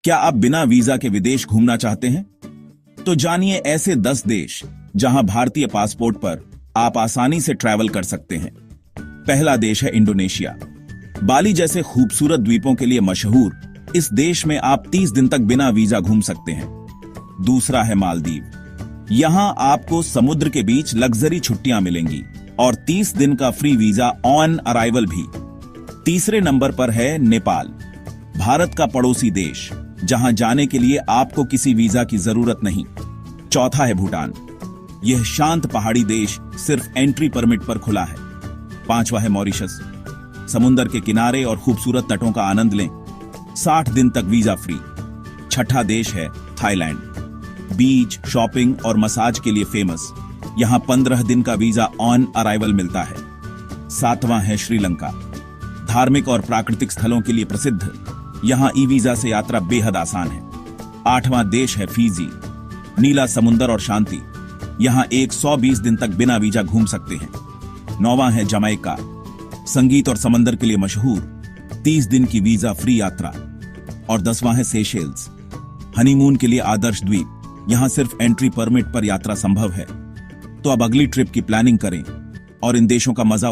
क्या आप बिना वीजा के विदेश घूमना चाहते हैं? तो जानिए ऐसे 10 देश जहां भारतीय पासपोर्ट पर आप आसानी से ट्रैवल कर सकते हैं। पहला देश है इंडोनेशिया। बाली जैसे खूबसूरत द्वीपों के लिए मशहूर इस देश में आप 30 दिन तक बिना वीजा घूम सकते हैं। दूसरा है मालदीव। यहां आपको समुद्र के बीच लग्जरी छुट्टियां मिलेंगी और 30 दिन का फ्री वीजा ऑन अराइवल भी। तीसरे नंबर पर है नेपाल, भारत का पड़ोसी देश, जहां जाने के लिए आपको किसी वीजा की जरूरत नहीं। चौथा है भूटान। यह शांत पहाड़ी देश सिर्फ एंट्री परमिट पर खुला है। पांचवा है मॉरिशस। समुद्र के किनारे और खूबसूरत तटों का आनंद लें, 60 दिन तक वीजा फ्री। छठा देश है थाईलैंड। बीच, शॉपिंग और मसाज के लिए फेमस, यहां 15 दिन का वीजा ऑन अराइवल मिलता है। सातवां है श्रीलंका। धार्मिक और प्राकृतिक स्थलों के लिए प्रसिद्ध, यहां ई वीजा से यात्रा बेहद आसान है। आठवां देश है फिजी। नीला समुंदर और शांति, यहां 120 दिन तक बिना वीजा घूम सकते हैं। नौवां है जमैका। संगीत और समंदर के लिए मशहूर, 30 दिन की वीजा फ्री यात्रा। और 10वां है सेशेल्स। हनीमून के लिए आदर्श द्वीप, यहां सिर्फ एंट्री परमिट पर यात्रा संभव है। तो अब अगली ट्रिप की प्लानिंग करें और इन देशों का मजा